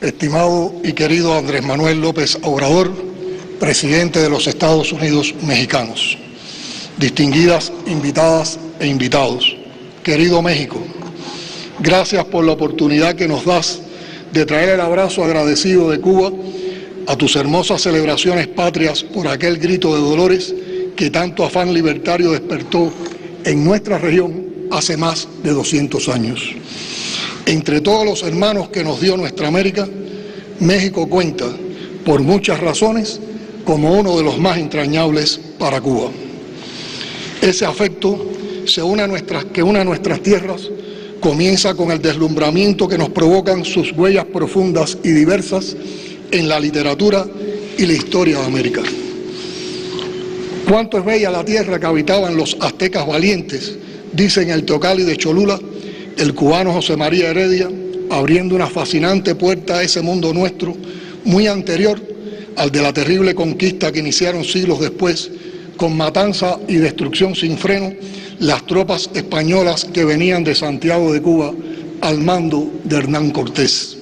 estimado y querido Andrés Manuel López Obrador, presidente de los Estados Unidos mexicanos, distinguidas invitadas e invitados, querido México, gracias por la oportunidad que nos das de traer el abrazo agradecido de Cuba a tus hermosas celebraciones patrias por aquel grito de dolores que tanto afán libertario despertó en nuestra región hace más de 200 años. Entre todos los hermanos que nos dio nuestra América, México cuenta, por muchas razones, como uno de los más entrañables para Cuba. Ese afecto que une a nuestras tierras comienza con el deslumbramiento que nos provocan sus huellas profundas y diversas en la literatura y la historia de América. Cuánto es bella la tierra que habitaban los aztecas valientes, dice en el Teocalli de Cholula el cubano José María Heredia, abriendo una fascinante puerta a ese mundo nuestro, muy anterior al de la terrible conquista que iniciaron siglos después, con matanza y destrucción sin freno, las tropas españolas que venían de Santiago de Cuba al mando de Hernán Cortés.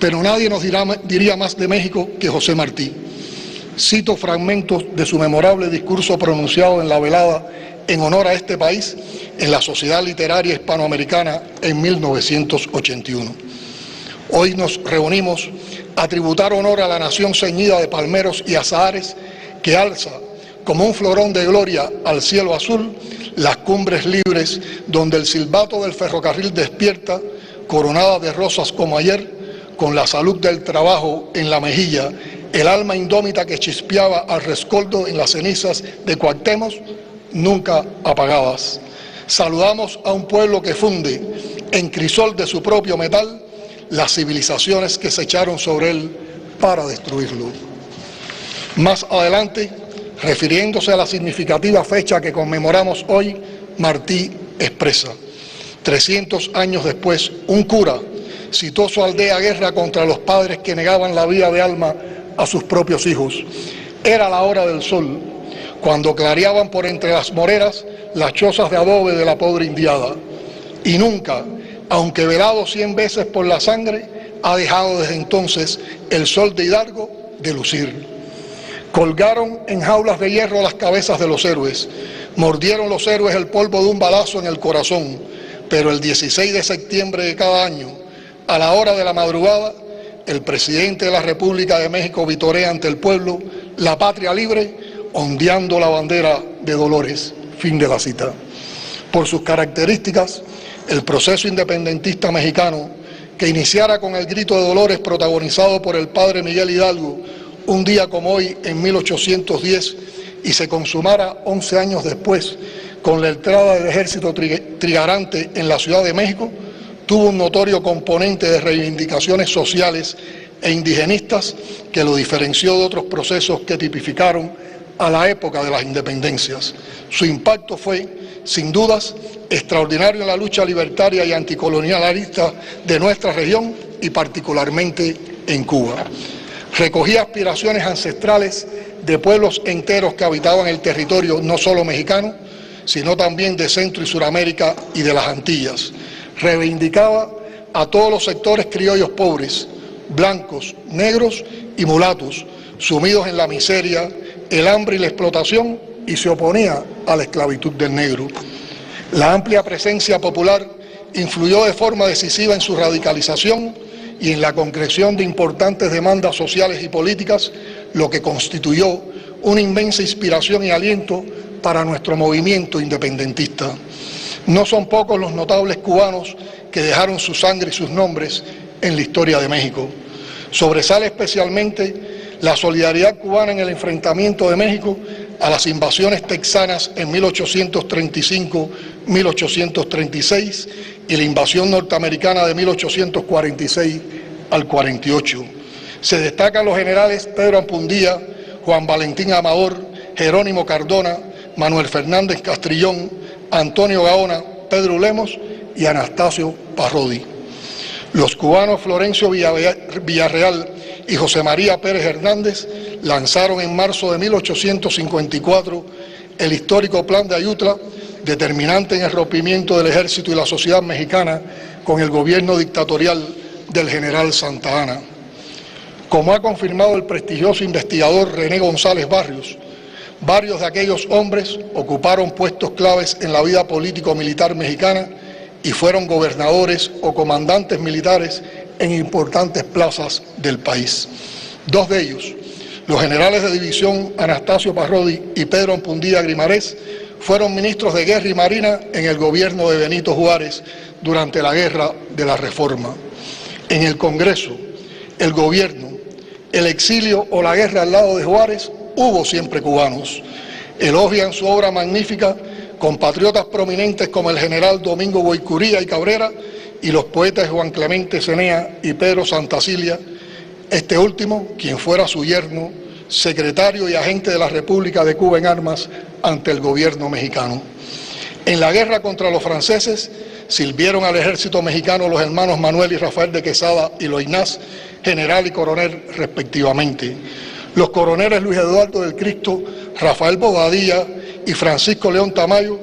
Pero nadie nos diría más de México que José Martí. Cito fragmentos de su memorable discurso pronunciado en la velada en honor a este país en la Sociedad Literaria Hispanoamericana en 1981. Hoy nos reunimos a tributar honor a la nación ceñida de palmeros y azahares que alza como un florón de gloria al cielo azul las cumbres libres donde el silbato del ferrocarril despierta, coronada de rosas como ayer, con la salud del trabajo en la mejilla, el alma indómita que chispeaba al rescoldo en las cenizas de Cuauhtémoc, nunca apagadas. Saludamos a un pueblo que funde en crisol de su propio metal las civilizaciones que se echaron sobre él para destruirlo. Más adelante, refiriéndose a la significativa fecha que conmemoramos hoy, Martí expresa: 300 años después, un cura citó su aldea guerra contra los padres que negaban la vida de alma a sus propios hijos. Era la hora del sol, cuando clareaban por entre las moreras las chozas de adobe de la pobre indiada. Y nunca, aunque velado 100 veces por la sangre, ha dejado desde entonces el sol de Hidalgo de lucir. Colgaron en jaulas de hierro las cabezas de los héroes, mordieron los héroes el polvo de un balazo en el corazón, pero el 16 de septiembre de cada año, a la hora de la madrugada, el presidente de la República de México vitorea ante el pueblo la patria libre, ondeando la bandera de Dolores. Fin de la cita. Por sus características, el proceso independentista mexicano, que iniciara con el grito de Dolores protagonizado por el padre Miguel Hidalgo, un día como hoy en 1810, y se consumara 11 años después con la entrada del ejército trigarante en la Ciudad de México, tuvo un notorio componente de reivindicaciones sociales e indigenistas que lo diferenció de otros procesos que tipificaron a la época de las independencias. Su impacto fue, sin dudas, extraordinario en la lucha libertaria y anticolonialista de nuestra región y particularmente en Cuba. Recogía aspiraciones ancestrales de pueblos enteros que habitaban el territorio no solo mexicano, sino también de Centro y Suramérica y de las Antillas. Reivindicaba a todos los sectores criollos pobres, blancos, negros y mulatos, sumidos en la miseria, el hambre y la explotación, y se oponía a la esclavitud del negro. La amplia presencia popular influyó de forma decisiva en su radicalización y en la concreción de importantes demandas sociales y políticas, lo que constituyó una inmensa inspiración y aliento para nuestro movimiento independentista. No son pocos los notables cubanos que dejaron su sangre y sus nombres en la historia de México. Sobresale especialmente la solidaridad cubana en el enfrentamiento de México a las invasiones texanas en 1835-1836 y la invasión norteamericana de 1846 al 48. Se destacan los generales Pedro Ampundía, Juan Valentín Amador, Jerónimo Cardona, Manuel Fernández Castrillón, Antonio Gaona, Pedro Lemos y Anastasio Parrodi. Los cubanos Florencio Villarreal y José María Pérez Hernández lanzaron en marzo de 1854 el histórico Plan de Ayutla, determinante en el rompimiento del ejército y la sociedad mexicana con el gobierno dictatorial del general Santa Anna. Como ha confirmado el prestigioso investigador René González Barrios, varios de aquellos hombres ocuparon puestos claves en la vida político-militar mexicana y fueron gobernadores o comandantes militares en importantes plazas del país. Dos de ellos, los generales de división Anastasio Parrodi y Pedro Ampundía Grimarés, fueron ministros de Guerra y Marina en el gobierno de Benito Juárez durante la Guerra de la Reforma. En el Congreso, el gobierno, el exilio o la guerra al lado de Juárez, hubo siempre cubanos. Elogian su obra magnífica compatriotas prominentes como el general Domingo Boicuría y Cabrera y los poetas Juan Clemente Cenea y Pedro Santacilia, este último, quien fuera su yerno, secretario y agente de la República de Cuba en armas ante el gobierno mexicano. En la guerra contra los franceses sirvieron al ejército mexicano los hermanos Manuel y Rafael de Quesada y Loynaz, general y coronel respectivamente. Los coroneles Luis Eduardo del Cristo, Rafael Bobadilla y Francisco León Tamayo,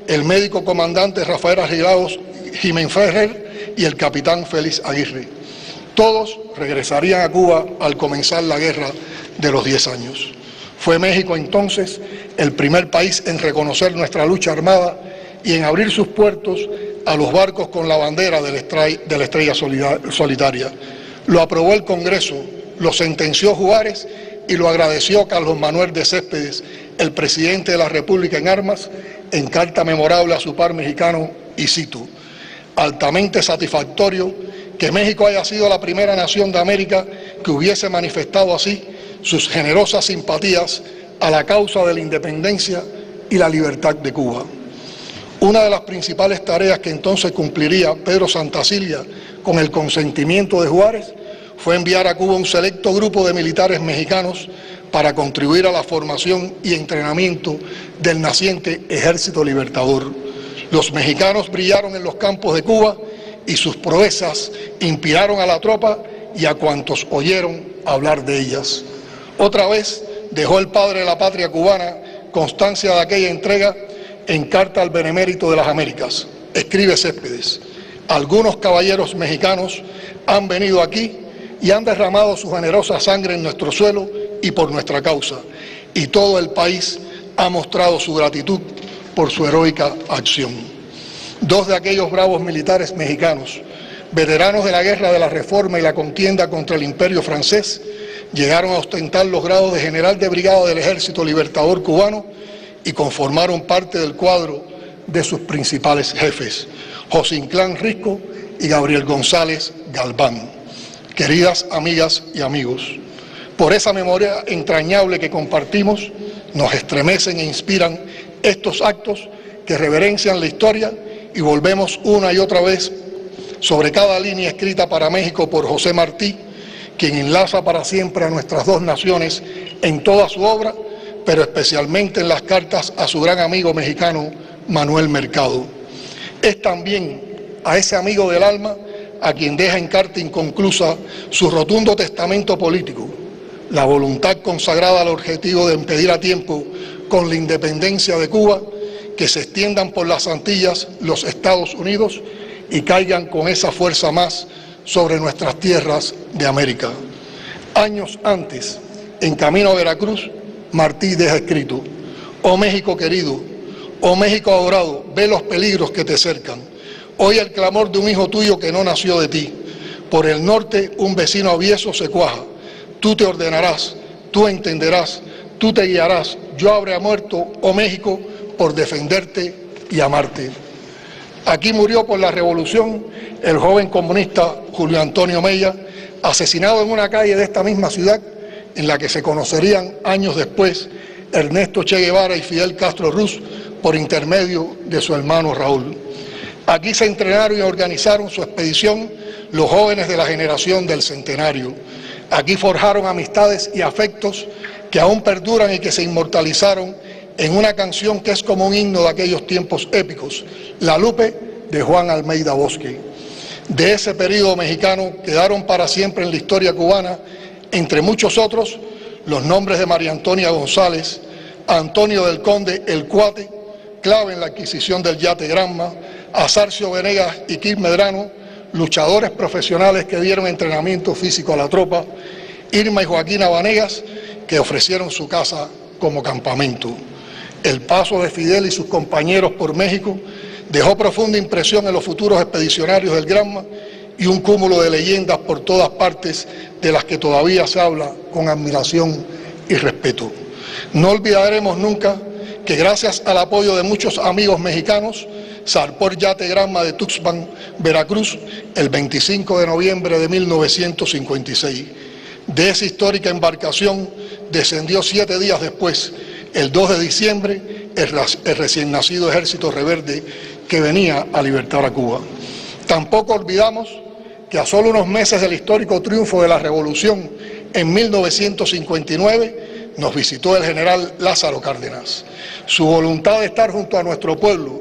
el médico comandante Rafael Argilaos Jiménez Ferrer y el capitán Félix Aguirre. Todos regresarían a Cuba al comenzar la guerra de los 10 años. Fue México entonces el primer país en reconocer nuestra lucha armada y en abrir sus puertos a los barcos con la bandera de la estrella solitaria. Lo aprobó el Congreso, lo sentenció Juárez y lo agradeció Carlos Manuel de Céspedes, el presidente de la República en armas, en carta memorable a su par mexicano, y cito: altamente satisfactorio que México haya sido la primera nación de América que hubiese manifestado así sus generosas simpatías a la causa de la independencia y la libertad de Cuba. Una de las principales tareas que entonces cumpliría Pedro Santacilia con el consentimiento de Juárez fue enviar a Cuba un selecto grupo de militares mexicanos para contribuir a la formación y entrenamiento del naciente Ejército Libertador. Los mexicanos brillaron en los campos de Cuba y sus proezas inspiraron a la tropa y a cuantos oyeron hablar de ellas. Otra vez dejó el padre de la patria cubana constancia de aquella entrega en carta al Benemérito de las Américas. Escribe Céspedes: algunos caballeros mexicanos han venido aquí y han derramado su generosa sangre en nuestro suelo y por nuestra causa, y todo el país ha mostrado su gratitud por su heroica acción. Dos de aquellos bravos militares mexicanos, veteranos de la Guerra de la Reforma y la contienda contra el Imperio francés, llegaron a ostentar los grados de general de brigada del Ejército Libertador cubano y conformaron parte del cuadro de sus principales jefes, José Inclán Risco y Gabriel González Galván. Queridas amigas y amigos, por esa memoria entrañable que compartimos, nos estremecen e inspiran estos actos que reverencian la historia y volvemos una y otra vez sobre cada línea escrita para México por José Martí, quien enlaza para siempre a nuestras dos naciones en toda su obra, pero especialmente en las cartas a su gran amigo mexicano Manuel Mercado. Es también a ese amigo del alma a quien deja en carta inconclusa su rotundo testamento político, la voluntad consagrada al objetivo de impedir a tiempo, con la independencia de Cuba, que se extiendan por las Antillas los Estados Unidos y caigan con esa fuerza más sobre nuestras tierras de América. Años antes, en camino a Veracruz, Martí deja escrito: oh México querido, oh México adorado, ve los peligros que te cercan. Oye el clamor de un hijo tuyo que no nació de ti. Por el norte un vecino avieso se cuaja. Tú te ordenarás, tú entenderás, tú te guiarás. Yo habré muerto, oh México, por defenderte y amarte. Aquí murió por la revolución el joven comunista Julio Antonio Mella, asesinado en una calle de esta misma ciudad, en la que se conocerían años después Ernesto Che Guevara y Fidel Castro Ruz por intermedio de su hermano Raúl. Aquí se entrenaron y organizaron su expedición los jóvenes de la generación del centenario. Aquí forjaron amistades y afectos que aún perduran y que se inmortalizaron en una canción que es como un himno de aquellos tiempos épicos, La Lupe, de Juan Almeida Bosque. De ese periodo mexicano quedaron para siempre en la historia cubana, entre muchos otros, los nombres de María Antonia González, Antonio del Conde El Cuate, clave en la adquisición del yate Granma, a Sarcio Venegas y Kir Medrano, luchadores profesionales que dieron entrenamiento físico a la tropa, Irma y Joaquín Vanegas, que ofrecieron su casa como campamento. El paso de Fidel y sus compañeros por México dejó profunda impresión en los futuros expedicionarios del Granma y un cúmulo de leyendas por todas partes de las que todavía se habla con admiración y respeto. No olvidaremos nunca que gracias al apoyo de muchos amigos mexicanos, zarpó el yate Granma de Tuxpan, Veracruz, el 25 de noviembre de 1956. De esa histórica embarcación descendió 7 días después, el 2 de diciembre, el recién nacido Ejército Reverde que venía a libertar a Cuba. Tampoco olvidamos que a solo unos meses del histórico triunfo de la Revolución en 1959 nos visitó el general Lázaro Cárdenas. Su voluntad de estar junto a nuestro pueblo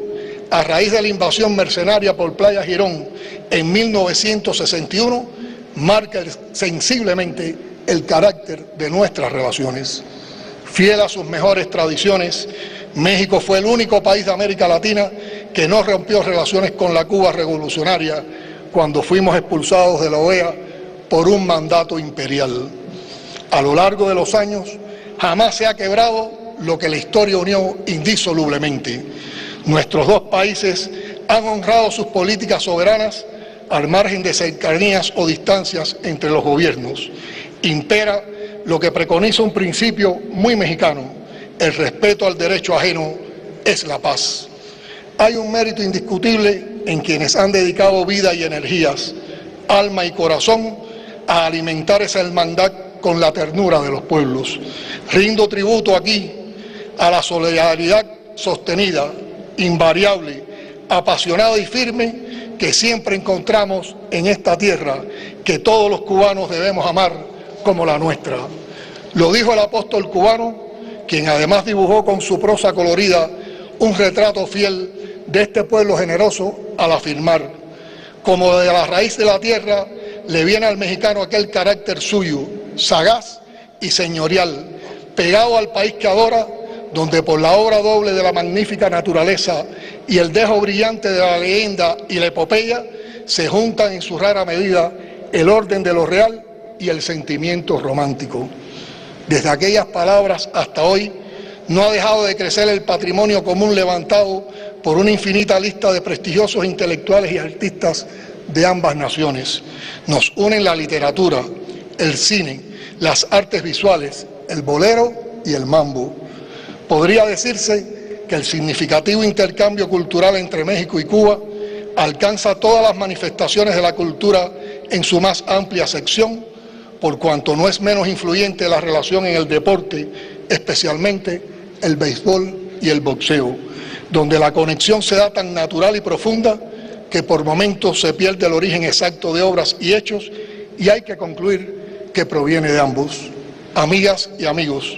a raíz de la invasión mercenaria por Playa Girón en 1961 marca sensiblemente el carácter de nuestras relaciones. Fiel a sus mejores tradiciones, México fue el único país de América Latina que no rompió relaciones con la Cuba revolucionaria cuando fuimos expulsados de la OEA por un mandato imperial. A lo largo de los años, jamás se ha quebrado lo que la historia unió indisolublemente. Nuestros dos países han honrado sus políticas soberanas al margen de cercanías o distancias entre los gobiernos. Impera lo que preconiza un principio muy mexicano: el respeto al derecho ajeno es la paz. Hay un mérito indiscutible en quienes han dedicado vida y energías, alma y corazón a alimentar esa hermandad con la ternura de los pueblos. Rindo tributo aquí a la solidaridad sostenida, invariable, apasionada y firme que siempre encontramos en esta tierra que todos los cubanos debemos amar como la nuestra. Lo dijo el apóstol cubano, quien además dibujó con su prosa colorida un retrato fiel de este pueblo generoso al afirmar: como de la raíz de la tierra le viene al mexicano aquel carácter suyo, sagaz y señorial, pegado al país que adora, donde por la obra doble de la magnífica naturaleza y el dejo brillante de la leyenda y la epopeya, se juntan en su rara medida el orden de lo real y el sentimiento romántico. Desde aquellas palabras hasta hoy, no ha dejado de crecer el patrimonio común levantado por una infinita lista de prestigiosos intelectuales y artistas de ambas naciones. Nos unen la literatura, el cine, las artes visuales, el bolero y el mambo. Podría decirse que el significativo intercambio cultural entre México y Cuba alcanza todas las manifestaciones de la cultura en su más amplia sección, por cuanto no es menos influyente la relación en el deporte, especialmente el béisbol y el boxeo, donde la conexión se da tan natural y profunda que por momentos se pierde el origen exacto de obras y hechos, y hay que concluir que proviene de ambos. Amigas y amigos,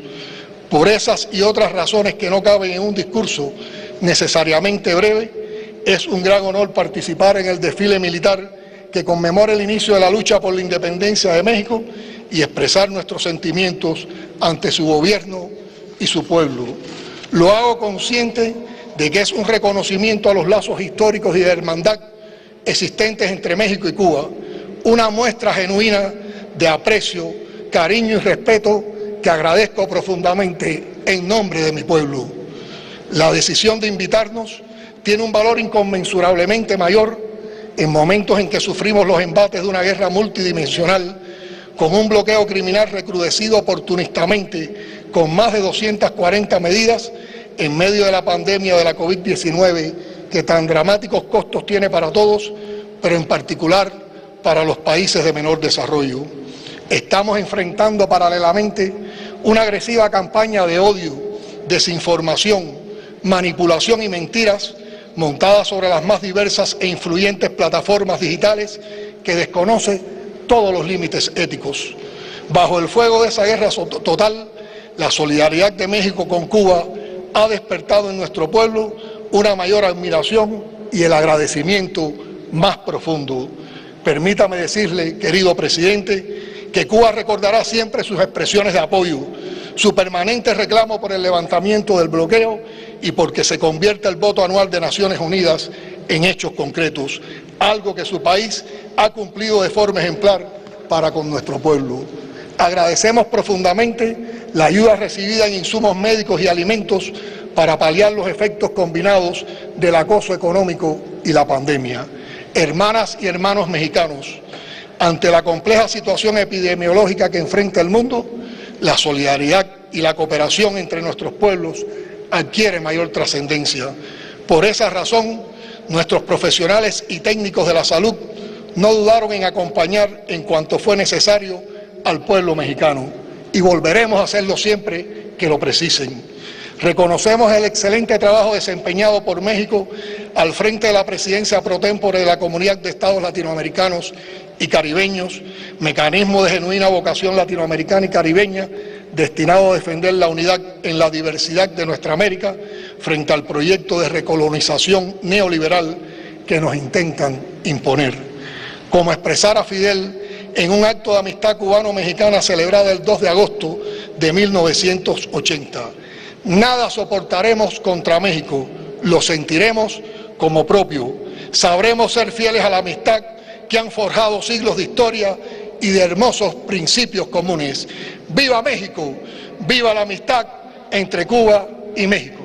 por esas y otras razones que no caben en un discurso necesariamente breve, es un gran honor participar en el desfile militar que conmemora el inicio de la lucha por la independencia de México y expresar nuestros sentimientos ante su gobierno y su pueblo. Lo hago consciente de que es un reconocimiento a los lazos históricos y de hermandad existentes entre México y Cuba, una muestra genuina de aprecio, cariño y respeto que agradezco profundamente en nombre de mi pueblo. La decisión de invitarnos tiene un valor inconmensurablemente mayor en momentos en que sufrimos los embates de una guerra multidimensional, con un bloqueo criminal recrudecido oportunistamente, con más de 240 medidas, en medio de la pandemia de la COVID-19, que tan dramáticos costos tiene para todos, pero en particular para los países de menor desarrollo. Estamos enfrentando paralelamente una agresiva campaña de odio, desinformación, manipulación y mentiras, montada sobre las más diversas e influyentes plataformas digitales, que desconoce todos los límites éticos. Bajo el fuego de esa guerra total, la solidaridad de México con Cuba ha despertado en nuestro pueblo una mayor admiración y el agradecimiento más profundo. Permítame decirle, querido presidente, que Cuba recordará siempre sus expresiones de apoyo, su permanente reclamo por el levantamiento del bloqueo y porque se convierta el voto anual de Naciones Unidas en hechos concretos. algo que su país ha cumplido de forma ejemplar para con nuestro pueblo. Agradecemos profundamente la ayuda recibida en insumos médicos y alimentos para paliar los efectos combinados del acoso económico y la pandemia. Hermanas y hermanos mexicanos, ante la compleja situación epidemiológica que enfrenta el mundo, la solidaridad y la cooperación entre nuestros pueblos adquiere mayor trascendencia. Por esa razón, nuestros profesionales y técnicos de la salud no dudaron en acompañar en cuanto fue necesario al pueblo mexicano y volveremos a hacerlo siempre que lo precisen. Reconocemos el excelente trabajo desempeñado por México al frente de la presidencia pro tempore de la Comunidad de Estados Latinoamericanos y Caribeños, mecanismo de genuina vocación latinoamericana y caribeña destinado a defender la unidad en la diversidad de nuestra América frente al proyecto de recolonización neoliberal que nos intentan imponer. Como expresara Fidel en un acto de amistad cubano-mexicana celebrado el 2 de agosto de 1980. Nada soportaremos contra México, lo sentiremos como propio. Sabremos ser fieles a la amistad que han forjado siglos de historia y de hermosos principios comunes. ¡Viva México! ¡Viva la amistad entre Cuba y México!